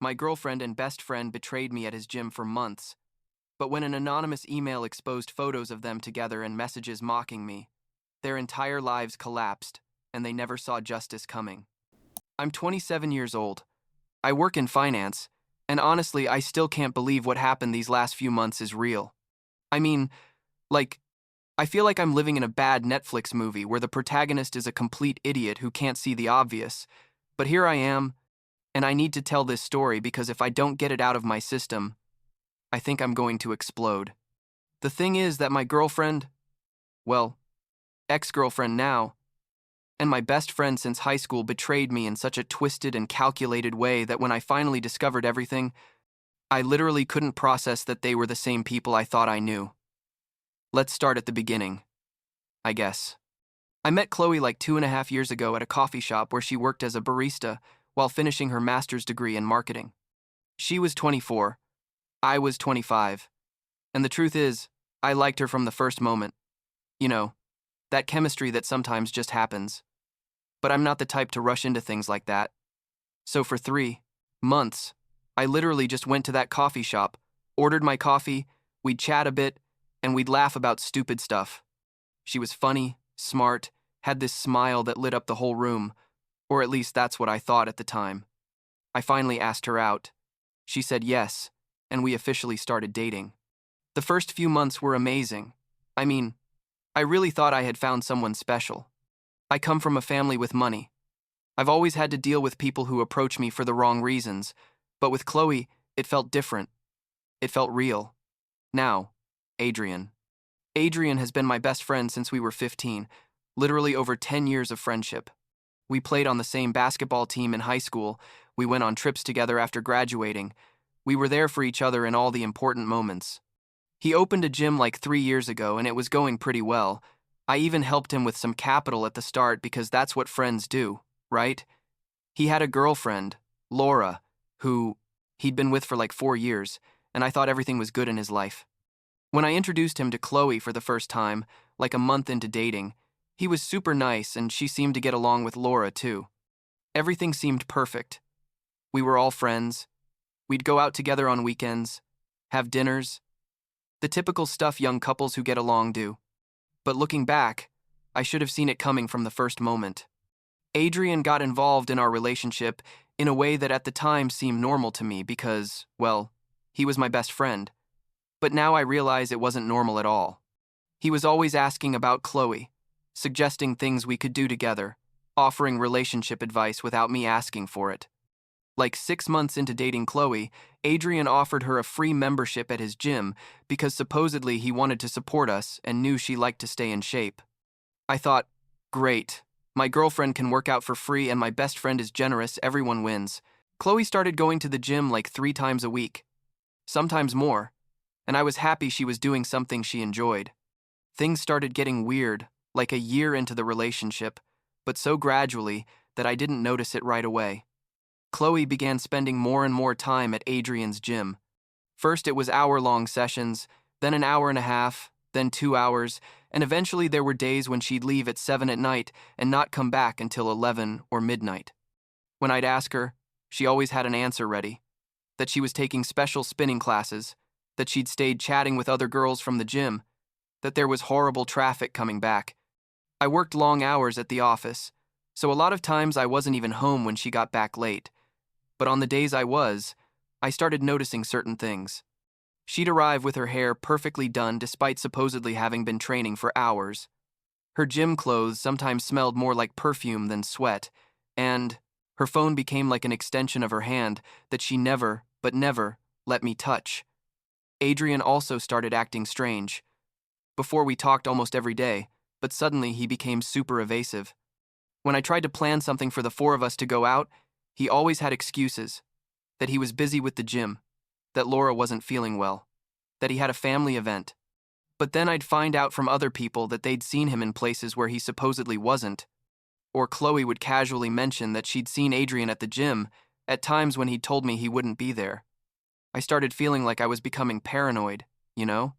My girlfriend and best friend betrayed me at his gym for months, but when an anonymous email exposed photos of them together and messages mocking me, their entire lives collapsed, and they never saw justice coming. I'm 27 years old. I work in finance, and honestly, I still can't believe what happened these last few months is real. I mean, like, I feel like I'm living in a bad Netflix movie where the protagonist is a complete idiot who can't see the obvious. But here I am, and I need to tell this story because if I don't get it out of my system, I think I'm going to explode. The thing is that my girlfriend, well, ex-girlfriend now, and my best friend since high school betrayed me in such a twisted and calculated way that when I finally discovered everything, I literally couldn't process that they were the same people I thought I knew. Let's start at the beginning, I guess. I met Chloe like 2.5 years ago at a coffee shop where she worked as a barista while finishing her master's degree in marketing. She was 24, I was 25, and the truth is, I liked her from the first moment. You know, that chemistry that sometimes just happens. But I'm not the type to rush into things like that. So for 3 months, I literally just went to that coffee shop, ordered my coffee, we'd chat a bit, and we'd laugh about stupid stuff. She was funny, smart, had this smile that lit up the whole room, or at least that's what I thought at the time. I finally asked her out. She said yes, and we officially started dating. The first few months were amazing. I mean, I really thought I had found someone special. I come from a family with money. I've always had to deal with people who approach me for the wrong reasons, but with Chloe, it felt different. It felt real. Now, Adrian. Adrian has been my best friend since we were 15, literally over 10 years of friendship. We played on the same basketball team in high school, we went on trips together after graduating, we were there for each other in all the important moments. He opened a gym like 3 years ago and it was going pretty well. I even helped him with some capital at the start because that's what friends do, right? He had a girlfriend, Laura, who he'd been with for like 4 years, and I thought everything was good in his life. When I introduced him to Chloe for the first time, like a month into dating, he was super nice and she seemed to get along with Laura too. Everything seemed perfect. We were all friends. We'd go out together on weekends, have dinners, the typical stuff young couples who get along do. But looking back, I should have seen it coming from the first moment. Adrian got involved in our relationship in a way that at the time seemed normal to me because, well, he was my best friend. But now I realize it wasn't normal at all. He was always asking about Chloe, suggesting things we could do together, offering relationship advice without me asking for it. Like 6 months into dating Chloe, Adrian offered her a free membership at his gym because supposedly he wanted to support us and knew she liked to stay in shape. I thought, great, my girlfriend can work out for free and my best friend is generous, everyone wins. Chloe started going to the gym like 3 times a week, sometimes more, and I was happy she was doing something she enjoyed. Things started getting weird, like a year into the relationship, but so gradually that I didn't notice it right away. Chloe began spending more and more time at Adrian's gym. First it was hour-long sessions, then an hour and a half, then 2 hours, and eventually there were days when she'd leave at 7 at night and not come back until 11 or midnight. When I'd ask her, she always had an answer ready. That she was taking special spinning classes, that she'd stayed chatting with other girls from the gym, that there was horrible traffic coming back. I worked long hours at the office, so a lot of times I wasn't even home when she got back late. But on the days I was, I started noticing certain things. She'd arrive with her hair perfectly done despite supposedly having been training for hours. Her gym clothes sometimes smelled more like perfume than sweat, and her phone became like an extension of her hand that she never, but never, let me touch. Adrian also started acting strange. Before we talked almost every day, but suddenly he became super evasive. When I tried to plan something for the four of us to go out, he always had excuses. That he was busy with the gym, that Laura wasn't feeling well, that he had a family event. But then I'd find out from other people that they'd seen him in places where he supposedly wasn't. Or Chloe would casually mention that she'd seen Adrian at the gym at times when he'd told me he wouldn't be there. I started feeling like I was becoming paranoid, you know?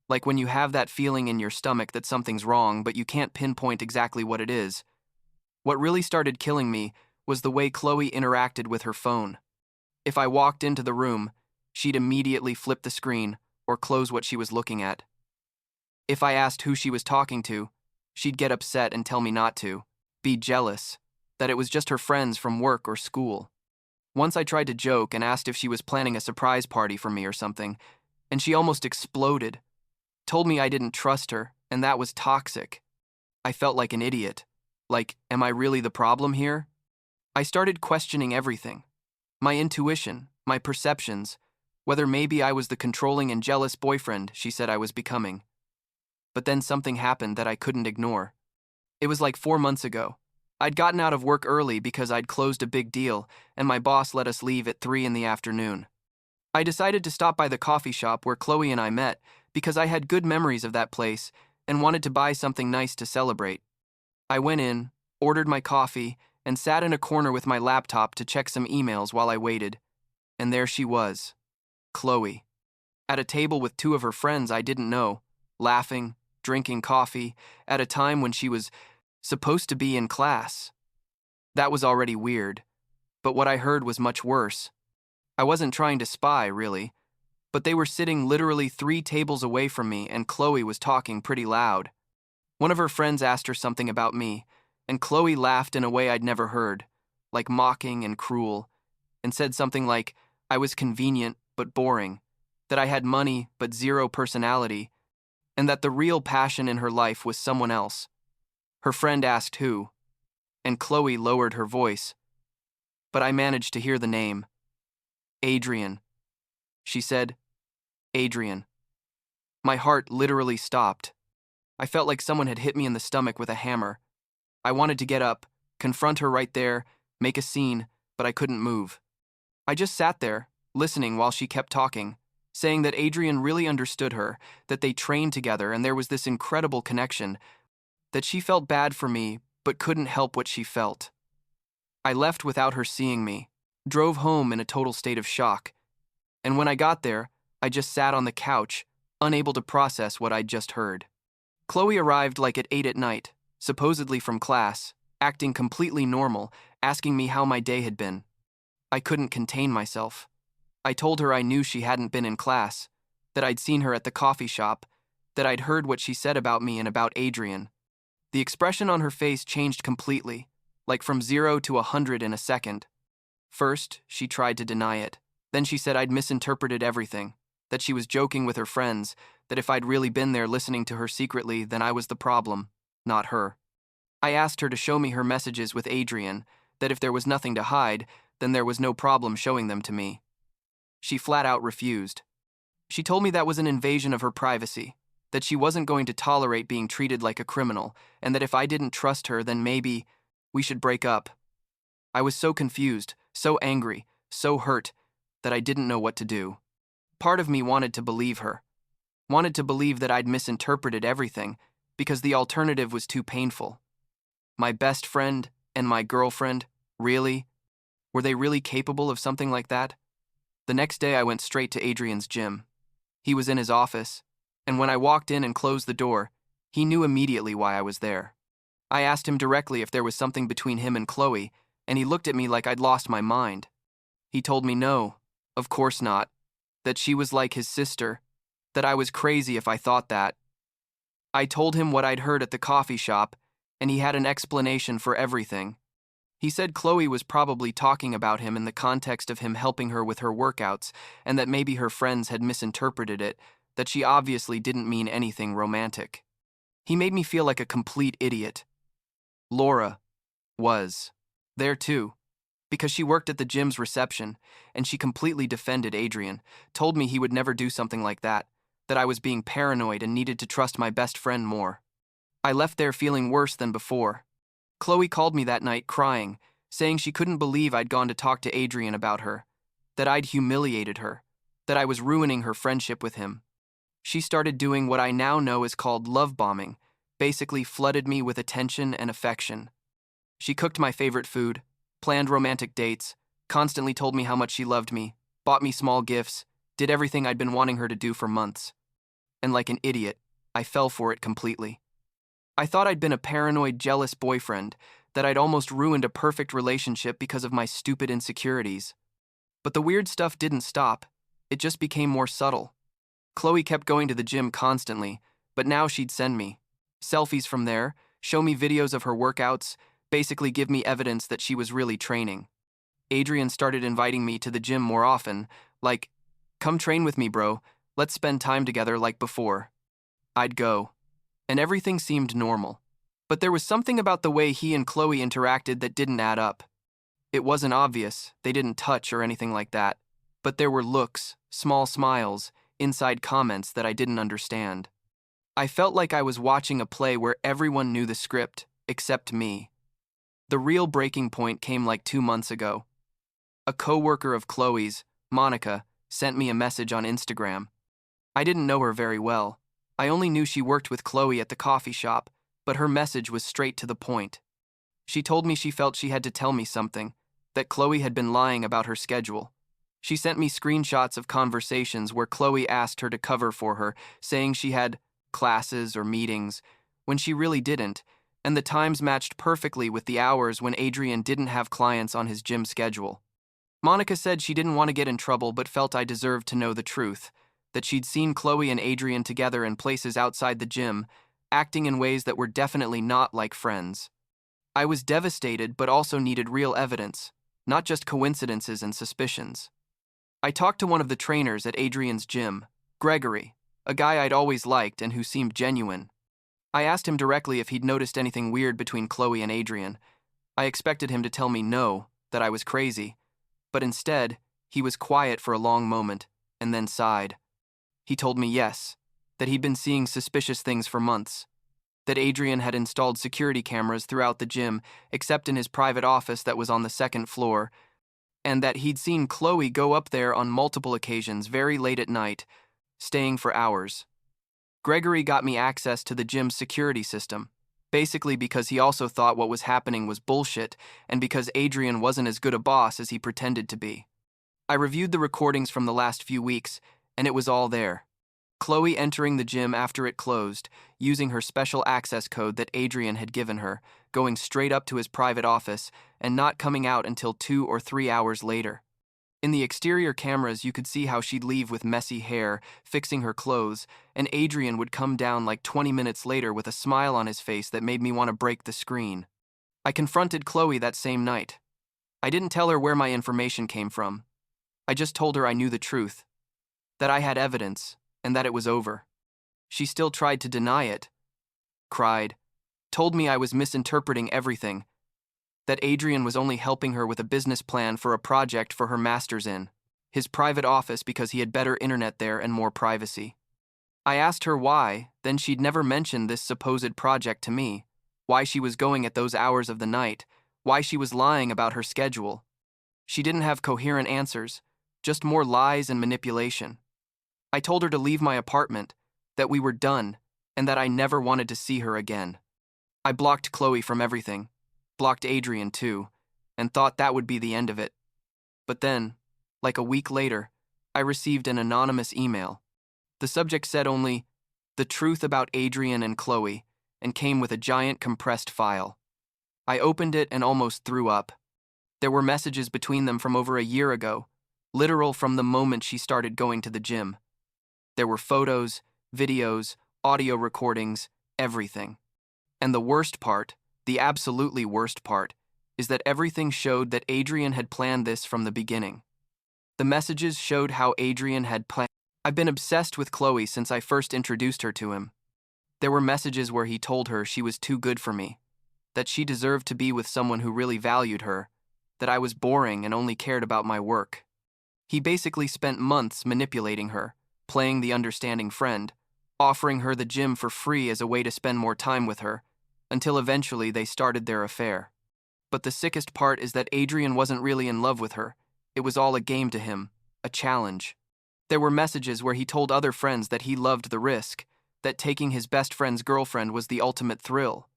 Like when you have that feeling in your stomach that something's wrong, but you can't pinpoint exactly what it is. What really started killing me was the way Chloe interacted with her phone. If I walked into the room, she'd immediately flip the screen or close what she was looking at. If I asked who she was talking to, she'd get upset and tell me not to, be jealous, that it was just her friends from work or school. Once I tried to joke and asked if she was planning a surprise party for me or something, and she almost exploded, told me I didn't trust her, and that was toxic. I felt like an idiot. Like, am I really the problem here? I started questioning everything. My intuition, my perceptions, whether maybe I was the controlling and jealous boyfriend she said I was becoming. But then something happened that I couldn't ignore. It was like 4 months ago. I'd gotten out of work early because I'd closed a big deal, and my boss let us leave at 3 in the afternoon. I decided to stop by the coffee shop where Chloe and I met because I had good memories of that place and wanted to buy something nice to celebrate. I went in, ordered my coffee, and sat in a corner with my laptop to check some emails while I waited. And there she was, Chloe, at a table with 2 of her friends I didn't know, laughing, drinking coffee, at a time when she was supposed to be in class. That was already weird, but what I heard was much worse. I wasn't trying to spy, really, but they were sitting literally 3 tables away from me and Chloe was talking pretty loud. One of her friends asked her something about me, and Chloe laughed in a way I'd never heard, like mocking and cruel, and said something like, I was convenient but boring, that I had money but zero personality, and that the real passion in her life was someone else. Her friend asked who, and Chloe lowered her voice, but I managed to hear the name. Adrian. She said, Adrian. My heart literally stopped. I felt like someone had hit me in the stomach with a hammer. I wanted to get up, confront her right there, make a scene, but I couldn't move. I just sat there, listening while she kept talking, saying that Adrian really understood her, that they trained together and there was this incredible connection, that she felt bad for me but couldn't help what she felt. I left without her seeing me, drove home in a total state of shock, and when I got there, I just sat on the couch, unable to process what I'd just heard. Chloe arrived like at 8 at night, supposedly from class, acting completely normal, asking me how my day had been. I couldn't contain myself. I told her I knew she hadn't been in class, that I'd seen her at the coffee shop, that I'd heard what she said about me and about Adrian. The expression on her face changed completely, like from 0 to 100 in a second. First, she tried to deny it. Then she said I'd misinterpreted everything, that she was joking with her friends, that if I'd really been there listening to her secretly, then I was the problem, not her. I asked her to show me her messages with Adrian, that if there was nothing to hide, then there was no problem showing them to me. She flat out refused. She told me that was an invasion of her privacy, that she wasn't going to tolerate being treated like a criminal, and that if I didn't trust her, then maybe we should break up. I was so confused, so angry, so hurt, that I didn't know what to do. Part of me wanted to believe her, wanted to believe that I'd misinterpreted everything, because the alternative was too painful. My best friend and my girlfriend, really? Were they really capable of something like that? The next day I went straight to Adrian's gym. He was in his office, and when I walked in and closed the door, he knew immediately why I was there. I asked him directly if there was something between him and Chloe, and he looked at me like I'd lost my mind. He told me no, of course not, that she was like his sister, that I was crazy if I thought that. I told him what I'd heard at the coffee shop, and he had an explanation for everything. He said Chloe was probably talking about him in the context of him helping her with her workouts, and that maybe her friends had misinterpreted it, that she obviously didn't mean anything romantic. He made me feel like a complete idiot. Laura was there too, because she worked at the gym's reception, and she completely defended Adrian, told me he would never do something like that I was being paranoid and needed to trust my best friend more. I left there feeling worse than before. Chloe called me that night crying, saying she couldn't believe I'd gone to talk to Adrian about her, that I'd humiliated her, that I was ruining her friendship with him. She started doing what I now know is called love bombing, basically flooded me with attention and affection. She cooked my favorite food, planned romantic dates, constantly told me how much she loved me, bought me small gifts, did everything I'd been wanting her to do for months. And like an idiot, I fell for it completely. I thought I'd been a paranoid, jealous boyfriend, that I'd almost ruined a perfect relationship because of my stupid insecurities. But the weird stuff didn't stop. It just became more subtle. Chloe kept going to the gym constantly, but now she'd send me selfies from there, show me videos of her workouts, basically give me evidence that she was really training. Adrian started inviting me to the gym more often, like, "Come train with me, bro. Let's spend time together like before." I'd go, and everything seemed normal. But there was something about the way he and Chloe interacted that didn't add up. It wasn't obvious, they didn't touch or anything like that, but there were looks, small smiles, inside comments that I didn't understand. I felt like I was watching a play where everyone knew the script, except me. The real breaking point came like 2 months ago. A coworker of Chloe's, Monica, sent me a message on Instagram. I didn't know her very well. I only knew she worked with Chloe at the coffee shop, but her message was straight to the point. She told me she felt she had to tell me something, that Chloe had been lying about her schedule. She sent me screenshots of conversations where Chloe asked her to cover for her, saying she had classes or meetings, when she really didn't, and the times matched perfectly with the hours when Adrian didn't have clients on his gym schedule. Monica said she didn't want to get in trouble but felt I deserved to know the truth, that she'd seen Chloe and Adrian together in places outside the gym, acting in ways that were definitely not like friends. I was devastated but also needed real evidence, not just coincidences and suspicions. I talked to one of the trainers at Adrian's gym, Gregory, a guy I'd always liked and who seemed genuine. I asked him directly if he'd noticed anything weird between Chloe and Adrian. I expected him to tell me no, that I was crazy, but instead, he was quiet for a long moment and then sighed. He told me yes, that he'd been seeing suspicious things for months, that Adrian had installed security cameras throughout the gym except in his private office that was on the second floor, and that he'd seen Chloe go up there on multiple occasions very late at night, staying for hours. Gregory got me access to the gym's security system, basically because he also thought what was happening was bullshit and because Adrian wasn't as good a boss as he pretended to be. I reviewed the recordings from the last few weeks, and it was all there. Chloe entering the gym after it closed, using her special access code that Adrian had given her, going straight up to his private office, and not coming out until 2 or 3 hours later. In the exterior cameras, you could see how she'd leave with messy hair, fixing her clothes, and Adrian would come down like 20 minutes later with a smile on his face that made me want to break the screen. I confronted Chloe that same night. I didn't tell her where my information came from. I just told her I knew the truth, that I had evidence, and that it was over. She still tried to deny it, cried, told me I was misinterpreting everything, that Adrian was only helping her with a business plan for a project for her master's in his private office because he had better internet there and more privacy. I asked her why, then she'd never mentioned this supposed project to me, why she was going at those hours of the night, why she was lying about her schedule. She didn't have coherent answers, just more lies and manipulation. I told her to leave my apartment, that we were done, and that I never wanted to see her again. I blocked Chloe from everything, blocked Adrian too, and thought that would be the end of it. But then, like a week later, I received an anonymous email. The subject said only, "The truth about Adrian and Chloe," and came with a giant compressed file. I opened it and almost threw up. There were messages between them from over a year ago, literal from the moment she started going to the gym. There were photos, videos, audio recordings, everything. And the worst part, the absolutely worst part, is that everything showed that Adrian had planned this from the beginning. The messages showed how Adrian had planned. I've been obsessed with Chloe since I first introduced her to him. There were messages where he told her she was too good for me, that she deserved to be with someone who really valued her, that I was boring and only cared about my work. He basically spent months manipulating her, playing the understanding friend, offering her the gym for free as a way to spend more time with her, until eventually they started their affair. But the sickest part is that Adrian wasn't really in love with her. It was all a game to him, a challenge. There were messages where he told other friends that he loved the risk, that taking his best friend's girlfriend was the ultimate thrill,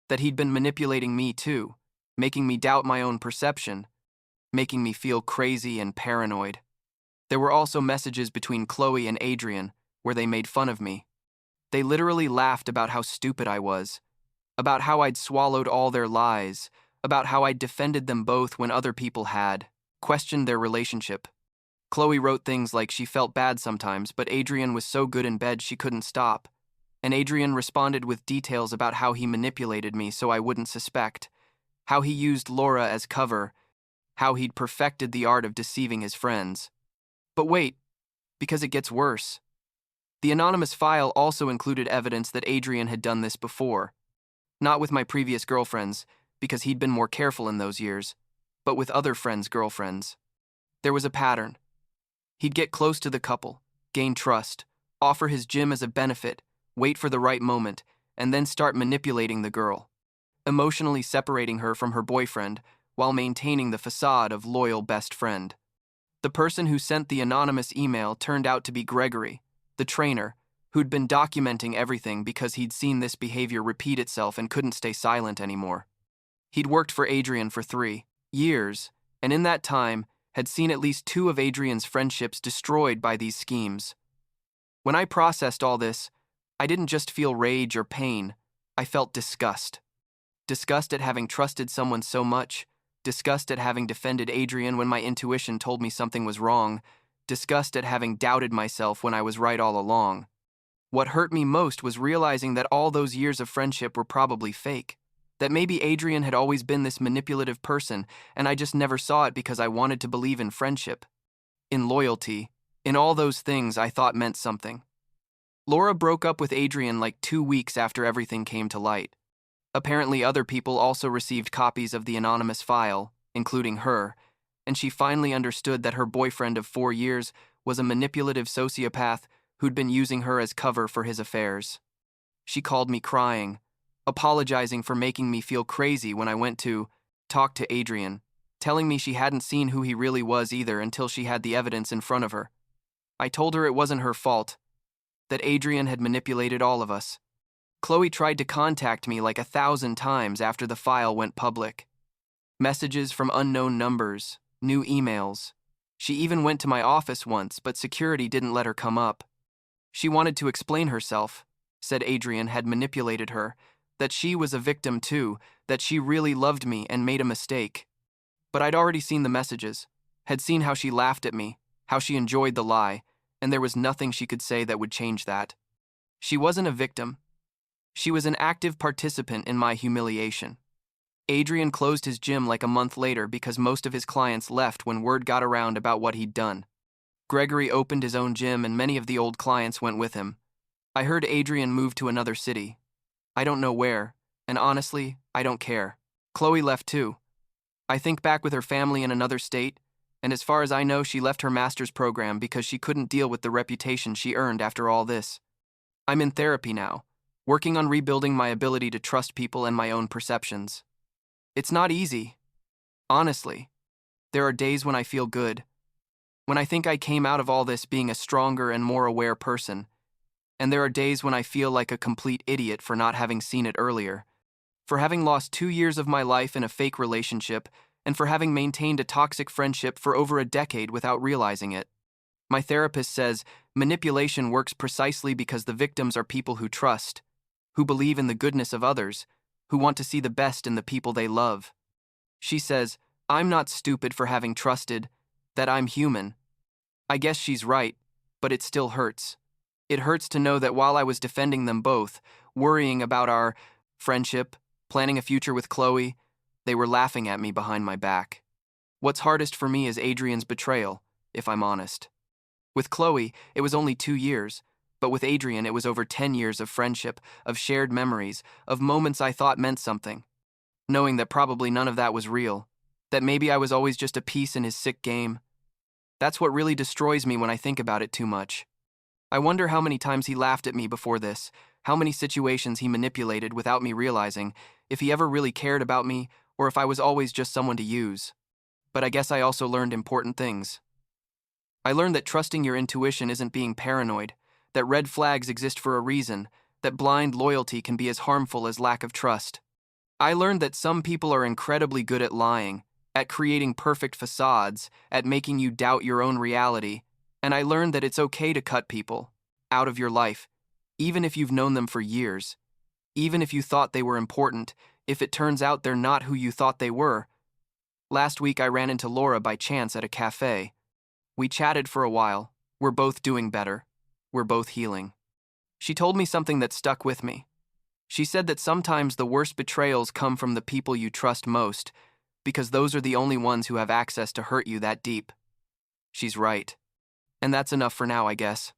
that he'd been manipulating me too, making me doubt my own perception, making me feel crazy and paranoid. There were also messages between Chloe and Adrian where they made fun of me. They literally laughed about how stupid I was, about how I'd swallowed all their lies, about how I'd defended them both when other people had, questioned their relationship, Chloe wrote things like she felt bad sometimes, but Adrian was so good in bed she couldn't stop. And Adrian responded with details about how he manipulated me so I wouldn't suspect, how he used Laura as cover, how he'd perfected the art of deceiving his friends. But wait, because it gets worse. The anonymous file also included evidence that Adrian had done this before. Not with my previous girlfriends, because he'd been more careful in those years, but with other friends' girlfriends. There was a pattern. He'd get close to the couple, gain trust, offer his gym as a benefit, wait for the right moment, and then start manipulating the girl, emotionally separating her from her boyfriend while maintaining the facade of loyal best friend. The person who sent the anonymous email turned out to be Gregory, the trainer, who'd been documenting everything because he'd seen this behavior repeat itself and couldn't stay silent anymore. He'd worked for Adrian for 3 years, and in that time had seen at least 2 of Adrian's friendships destroyed by these schemes. When I processed all this, I didn't just feel rage or pain, I felt disgust. Disgust at having trusted someone so much, disgust at having defended Adrian when my intuition told me something was wrong, disgust at having doubted myself when I was right all along. What hurt me most was realizing that all those years of friendship were probably fake, that maybe Adrian had always been this manipulative person and I just never saw it because I wanted to believe in friendship, in loyalty, in all those things I thought meant something. Laura broke up with Adrian like 2 weeks after everything came to light. Apparently other people also received copies of the anonymous file, including her, and she finally understood that her boyfriend of 4 years was a manipulative sociopath who'd been using her as cover for his affairs. She called me crying, apologizing for making me feel crazy when I went to talk to Adrian, telling me she hadn't seen who he really was either until she had the evidence in front of her. I told her it wasn't her fault, that Adrian had manipulated all of us. Chloe tried to contact me like 1,000 times after the file went public. Messages from unknown numbers, new emails. She even went to my office once, but security didn't let her come up. She wanted to explain herself, said Adrian had manipulated her, that she was a victim too, that she really loved me and made a mistake. But I'd already seen the messages, had seen how she laughed at me, how she enjoyed the lie, and there was nothing she could say that would change that. She wasn't a victim. She was an active participant in my humiliation. Adrian closed his gym like a month later because most of his clients left when word got around about what he'd done. Gregory opened his own gym and many of the old clients went with him. I heard Adrian moved to another city. I don't know where, and honestly, I don't care. Chloe left too. I think back with her family in another state, and as far as I know, she left her master's program because she couldn't deal with the reputation she earned after all this. I'm in therapy now, working on rebuilding my ability to trust people and my own perceptions. It's not easy. Honestly, there are days when I feel good, when I think I came out of all this being a stronger and more aware person, and there are days when I feel like a complete idiot for not having seen it earlier, for having lost 2 years of my life in a fake relationship, and for having maintained a toxic friendship for over a decade without realizing it. My therapist says manipulation works precisely because the victims are people who trust, who believe in the goodness of others, who want to see the best in the people they love. She says, I'm not stupid for having trusted, that I'm human. I guess she's right, but it still hurts. It hurts to know that while I was defending them both, worrying about our friendship, planning a future with Chloe, they were laughing at me behind my back. What's hardest for me is Adrian's betrayal, if I'm honest. With Chloe, it was only 2 years, but with Adrian it was over 10 years of friendship, of shared memories, of moments I thought meant something. Knowing that probably none of that was real, that maybe I was always just a piece in his sick game. That's what really destroys me when I think about it too much. I wonder how many times he laughed at me before this, how many situations he manipulated without me realizing, if he ever really cared about me, or if I was always just someone to use. But I guess I also learned important things. I learned that trusting your intuition isn't being paranoid, that red flags exist for a reason, that blind loyalty can be as harmful as lack of trust. I learned that some people are incredibly good at lying, at creating perfect facades, at making you doubt your own reality, and I learned that it's okay to cut people out of your life, even if you've known them for years, even if you thought they were important, if it turns out they're not who you thought they were. Last week I ran into Laura by chance at a cafe. We chatted for a while. We're both doing better. We're both healing. She told me something that stuck with me. She said that sometimes the worst betrayals come from the people you trust most, because those are the only ones who have access to hurt you that deep. She's right. And that's enough for now, I guess.